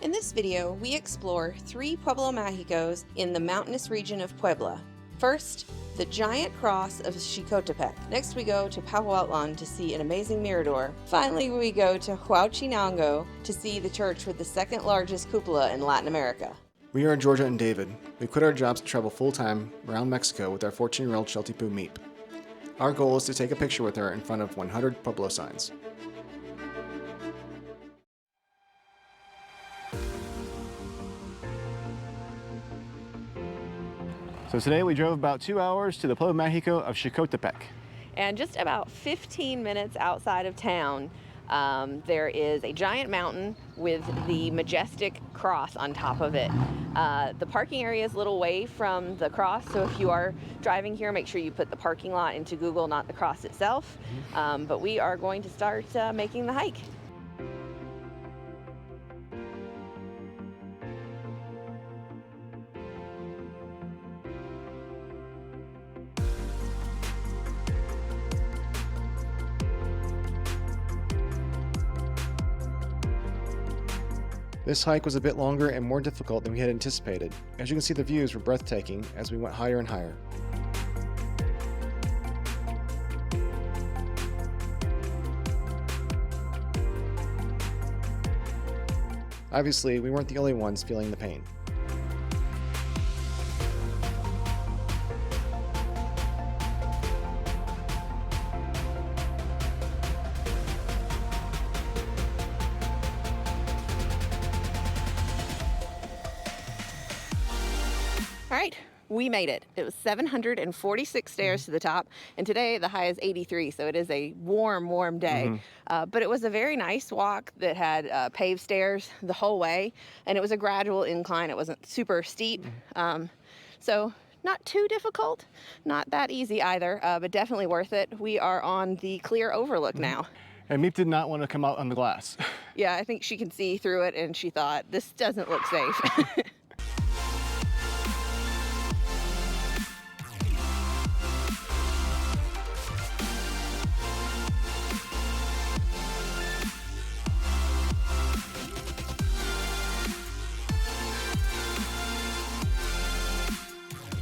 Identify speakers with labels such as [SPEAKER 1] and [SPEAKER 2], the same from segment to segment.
[SPEAKER 1] In this video, we explore 3 Pueblos Mágicos in the mountainous region of Puebla. First, the giant cross of Xicotepec. Next, we go to Pahuatlan to see an amazing mirador. Finally, we go to Huauchinango to see the church with the second largest cupola in Latin America.
[SPEAKER 2] We are Georgia and David. We quit our jobs to travel full-time around Mexico with our 14-year-old Sheltie Poo Meep. Our goal is to take a picture with her in front of 100 Pueblo signs. So today we drove about 2 hours to the Pueblo Mágico of Xicotepec.
[SPEAKER 1] And just about 15 minutes outside of town, there is a giant mountain with the majestic cross on top of it. The parking area is a little away from the cross, so if you are driving here, make sure you put the parking lot into Google, not the cross itself. But we are going to start making the hike.
[SPEAKER 2] This hike was a bit longer and more difficult than we had anticipated. As you can see, the views were breathtaking as we went higher and higher. Obviously, we weren't the only ones feeling the pain.
[SPEAKER 1] All right, we made it. It was 746 stairs to the top, and today the high is 83, so it is a warm, warm day. But it was a very nice walk that had paved stairs the whole way, and it was a gradual incline. It wasn't super steep, so not too difficult, not that easy either, but definitely worth it. We are on the clear overlook now.
[SPEAKER 2] And Meep did not want to come out on the glass.
[SPEAKER 1] Yeah, I think she can see through it, and she thought, this doesn't look safe.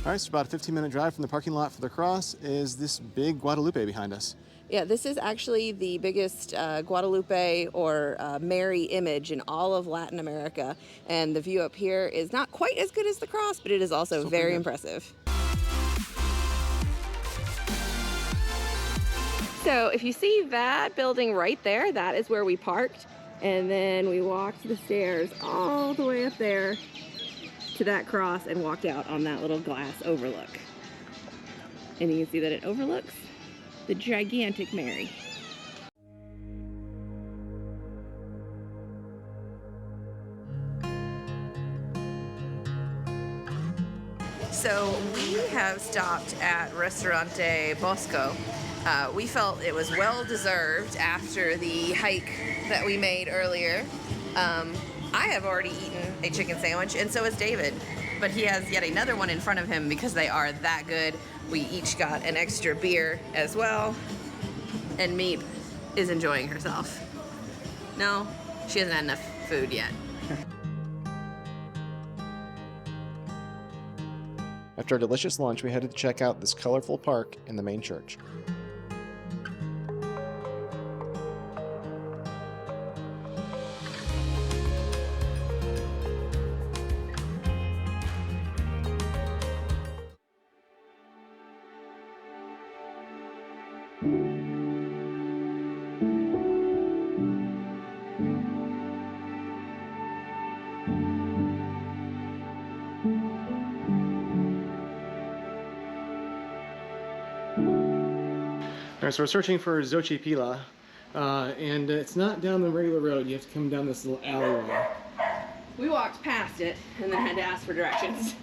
[SPEAKER 2] All right, so about a 15-minute drive from the parking lot for the cross is this big Guadalupe behind us.
[SPEAKER 1] Yeah, this is actually the biggest Guadalupe or Mary image in all of Latin America. And the view up here is not quite as good as the cross, but it is also very impressive. So if you see that building right there, that is where we parked. And then we walked the stairs all the way up there to that cross and walked out on that little glass overlook. And you can see that it overlooks the gigantic Mary. So we have stopped at Restaurante Bosco. We felt it was well deserved after the hike that we made earlier. I have already eaten a chicken sandwich, and so has David, but he has yet another one in front of him because they are that good. We each got an extra beer as well, and Meep is enjoying herself. No, she hasn't had enough food yet.
[SPEAKER 2] After a delicious lunch, we headed to check out this colorful park in the main church. All right, so we're searching for Xochipila, and it's not down the regular road. You have to come down this little alleyway.
[SPEAKER 1] We walked past it and then had to ask for directions.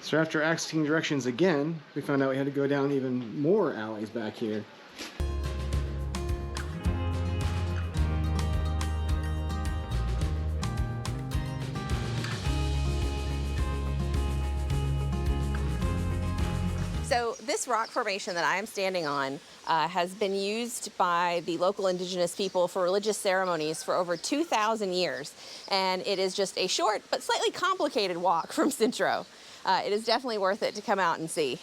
[SPEAKER 2] So So after asking directions again, we found out we had to go down even more alleys back here.
[SPEAKER 1] So this rock formation that I am standing on has been used by the local indigenous people for religious ceremonies for over 2,000 years. And it is just a short but slightly complicated walk from Centro. It is definitely worth it to come out and see.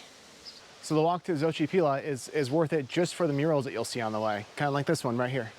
[SPEAKER 2] So the walk to Xochipila is worth it just for the murals that you'll see on the way, kind of like this one right here.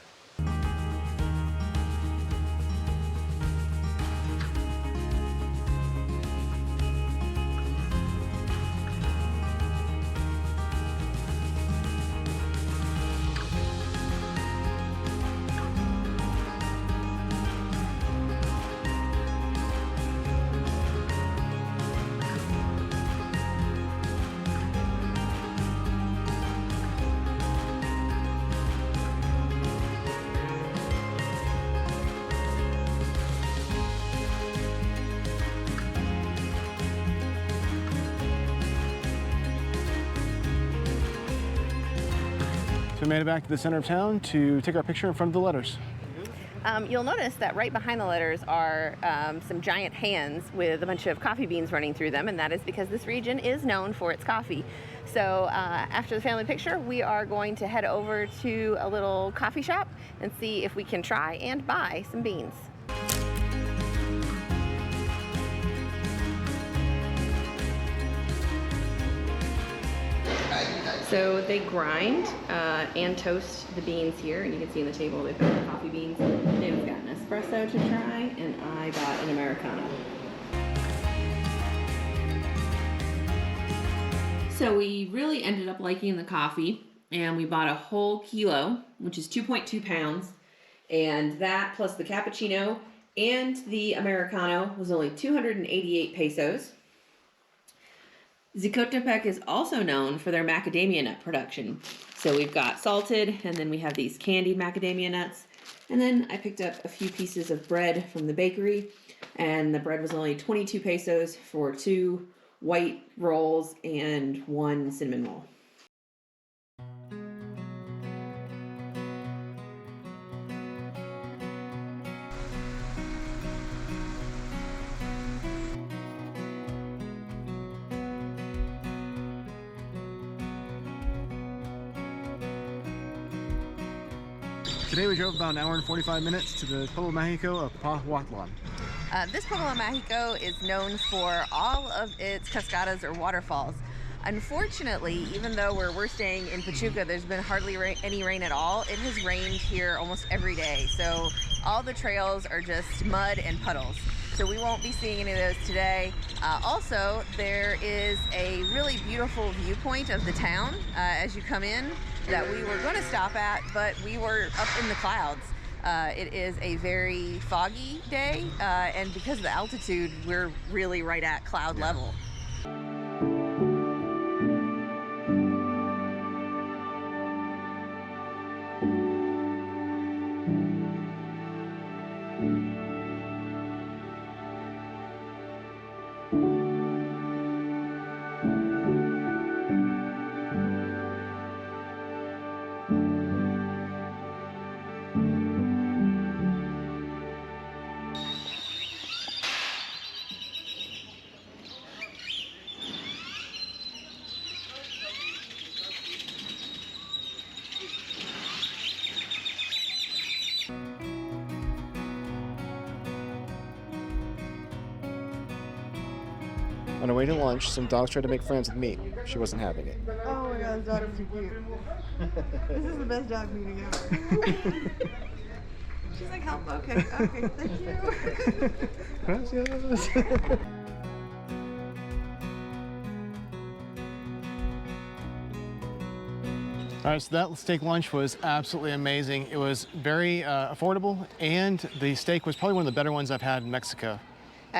[SPEAKER 2] So we made it back to the center of town to take our picture in front of the letters.
[SPEAKER 1] You'll notice that right behind the letters are some giant hands with a bunch of coffee beans running through them, and that is because this region is known for its coffee. So after the family picture, we are going to head over to a little coffee shop and see if we can try and buy some beans. So they grind and toast the beans here, and you can see on the table they've got the coffee beans. David's got an espresso to try, and I got an Americano. So we really ended up liking the coffee, and we bought a whole kilo, which is 2.2 pounds, and that plus the cappuccino and the Americano was only 288 pesos. Xicotepec is also known for their macadamia nut production. So we've got salted, and then we have these candied macadamia nuts. And then I picked up a few pieces of bread from the bakery, and the bread was only 22 pesos for 2 white rolls and 1 cinnamon roll.
[SPEAKER 2] Today we drove about an hour and 45 minutes to the Pueblo Mágico of Pahuatlan.
[SPEAKER 1] This Pueblo Mágico is known for all of its cascadas or waterfalls. Unfortunately, even though we're staying in Pachuca, there's been hardly any rain at all. It has rained here almost every day, so all the trails are just mud and puddles. So we won't be seeing any of those today. Also, there is a really beautiful viewpoint of the town as you come in that we were going to stop at, but we were up in the clouds. It is a very foggy day, and because of the altitude, we're really right at cloud level.
[SPEAKER 2] On our way to lunch, some dogs tried to make friends with me. She wasn't having it.
[SPEAKER 3] Oh my god, this dog is too cute. This is the best dog meeting ever. She's like, help, okay, thank you.
[SPEAKER 2] Gracias. All right, so that steak lunch was absolutely amazing. It was very affordable, and the steak was probably one of the better ones I've had in Mexico.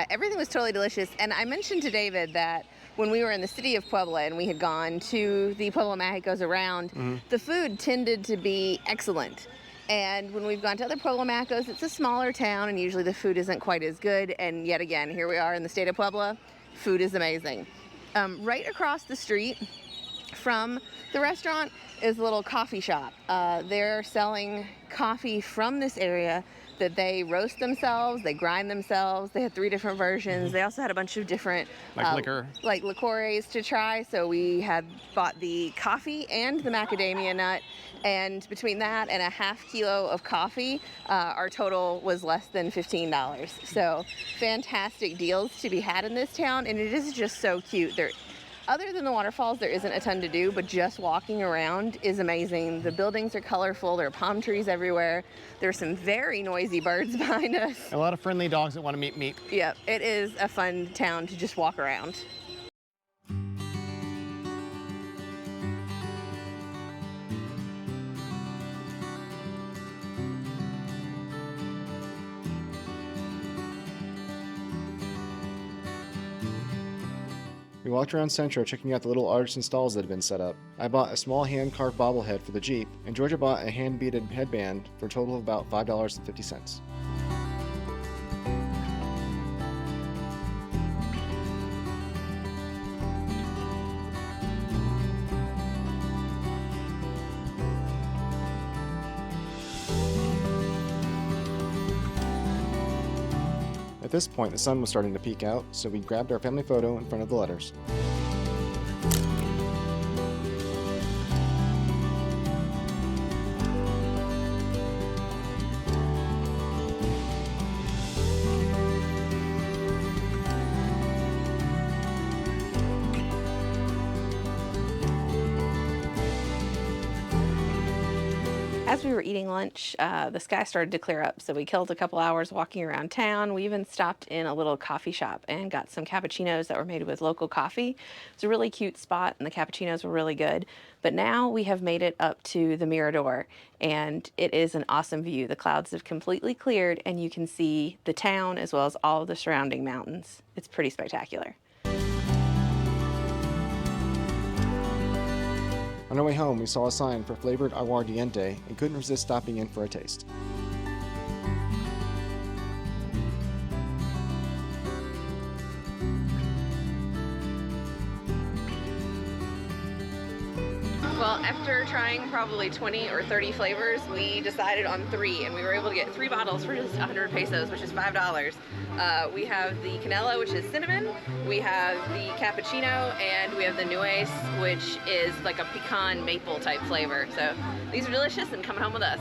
[SPEAKER 1] Everything was totally delicious, and I mentioned to David that when we were in the city of Puebla and we had gone to the Pueblo Mágicos around, the food tended to be excellent. And when we've gone to other Pueblo Mágicos, it's a smaller town, and usually the food isn't quite as good. And yet again, here we are in the state of Puebla. Food is amazing. Right across the street from the restaurant is a little coffee shop. They're selling coffee from this area that they roast themselves, they grind themselves. They had 3 different versions. They also had a bunch of different
[SPEAKER 2] Liquor.
[SPEAKER 1] like liqueurs to try. So we had bought the coffee and the macadamia nut, and between that and a half kilo of coffee, our total was less than $15. So fantastic deals to be had in this town, and it is just so cute. Other than the waterfalls, there isn't a ton to do, but just walking around is amazing. The buildings are colorful. There are palm trees everywhere. There's some very noisy birds behind us.
[SPEAKER 2] A lot of friendly dogs that want to meet Meep.
[SPEAKER 1] Yep, it is a fun town to just walk around.
[SPEAKER 2] We walked around Centro checking out the little artisan stalls that had been set up. I bought a small hand-carved bobblehead for the Jeep, and Georgia bought a hand-beaded headband for a total of about $5.50. At this point, the sun was starting to peek out, so we grabbed our family photo in front of the letters.
[SPEAKER 1] As we were eating lunch, the sky started to clear up, so we killed a couple hours walking around town. We even stopped in a little coffee shop and got some cappuccinos that were made with local coffee. It's a really cute spot, and the cappuccinos were really good. But now we have made it up to the Mirador, and it is an awesome view. The clouds have completely cleared, and you can see the town as well as all of the surrounding mountains. It's pretty spectacular.
[SPEAKER 2] On our way home, we saw a sign for flavored aguardiente and couldn't resist stopping in for a taste.
[SPEAKER 1] Well, after trying probably 20 or 30 flavors, we decided on 3, and we were able to get 3 bottles for just 100 pesos, which is $5. We have the canela, which is cinnamon, we have the cappuccino, and we have the nuez, which is like a pecan maple type flavor. So these are delicious and coming home with us.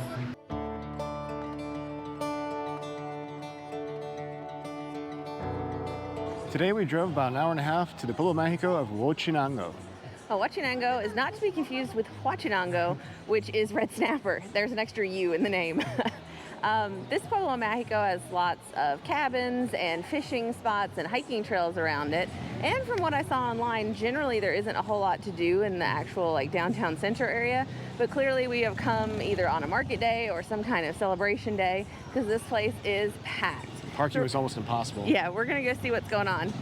[SPEAKER 2] Today we drove about an hour and a half to the Pueblo Mágico of Huauchinango.
[SPEAKER 1] Huauchinango is not to be confused with Huauchinango, which is red snapper. There's an extra U in the name. This Pueblo Mágico has lots of cabins and fishing spots and hiking trails around it. And from what I saw online, generally there isn't a whole lot to do in the actual downtown center area. But clearly we have come either on a market day or some kind of celebration day, because this place is packed.
[SPEAKER 2] Parking was almost impossible.
[SPEAKER 1] Yeah, we're gonna go see what's going on.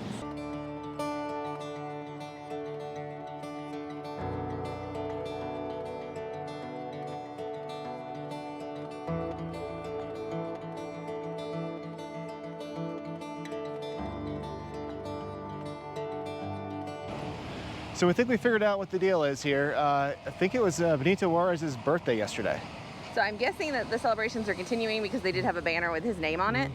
[SPEAKER 2] So we think we figured out what the deal is here. I think it was Benito Juárez's birthday yesterday.
[SPEAKER 1] So I'm guessing that the celebrations are continuing because they did have a banner with his name on it.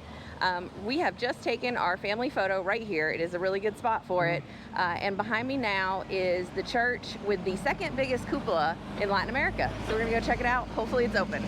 [SPEAKER 1] We have just taken our family photo right here. It is a really good spot for it. And behind me now is the church with the second biggest cupola in Latin America. So we're gonna go check it out. Hopefully it's open.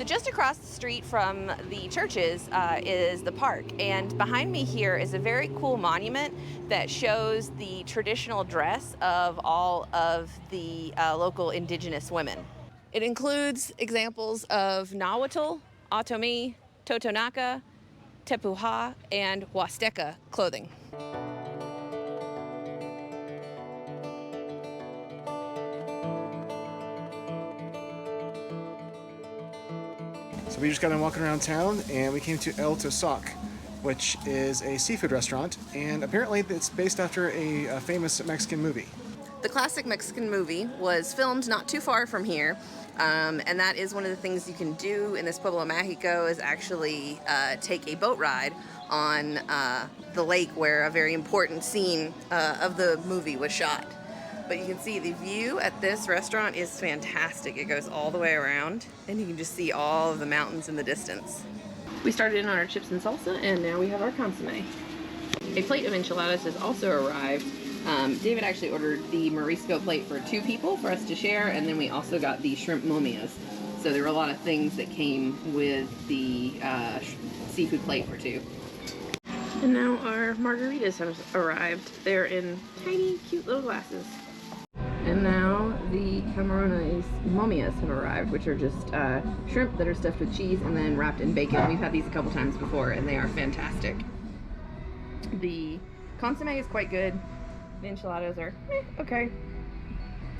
[SPEAKER 1] So just across the street from the churches is the park, and behind me here is a very cool monument that shows the traditional dress of all of the local indigenous women. It includes examples of Nahuatl, Otomi, Totonaca, Tepuha, and Huasteca clothing.
[SPEAKER 2] So we just got done walking around town and we came to El Tosac, which is a seafood restaurant, and apparently it's based after a famous Mexican movie.
[SPEAKER 1] The classic Mexican movie was filmed not too far from here, and that is one of the things you can do in this Pueblo Mágico is actually take a boat ride on the lake where a very important scene of the movie was shot. But you can see the view at this restaurant is fantastic. It goes all the way around, and you can just see all of the mountains in the distance. We started in on our chips and salsa, and now we have our consomme. A plate of enchiladas has also arrived. David actually ordered the Morisco plate for 2 people for us to share, and then we also got the shrimp momias. So there were a lot of things that came with the seafood plate for 2. And now our margaritas have arrived. They're in tiny, cute little glasses. And now the camarones momias have arrived, which are just shrimp that are stuffed with cheese and then wrapped in bacon. We've had these a couple times before, and they are fantastic. The consomme is quite good. The enchiladas are okay.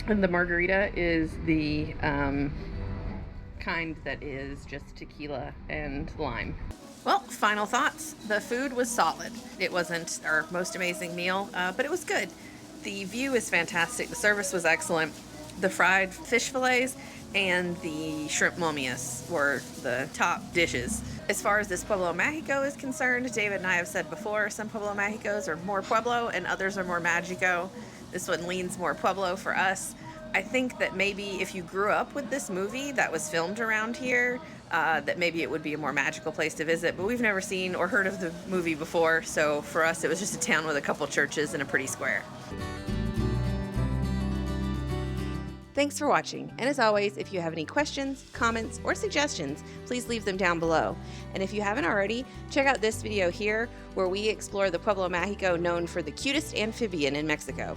[SPEAKER 1] And the margarita is the kind that is just tequila and lime. Well, final thoughts. The food was solid. It wasn't our most amazing meal, but it was good. The view is fantastic. The service was excellent. The fried fish fillets and the shrimp momias were the top dishes. As far as this Pueblo Mágico is concerned, David and I have said before, some Pueblo Mágicos are more Pueblo and others are more Magico. This one leans more Pueblo for us. I think that maybe if you grew up with this movie that was filmed around here, that maybe it would be a more magical place to visit, but we've never seen or heard of the movie before, so for us it was just a town with a couple churches and a pretty square. Thanks for watching, and as always, if you have any questions, comments, or suggestions, please leave them down below. And if you haven't already, check out this video here where we explore the Pueblo Mágico, known for the cutest amphibian in Mexico.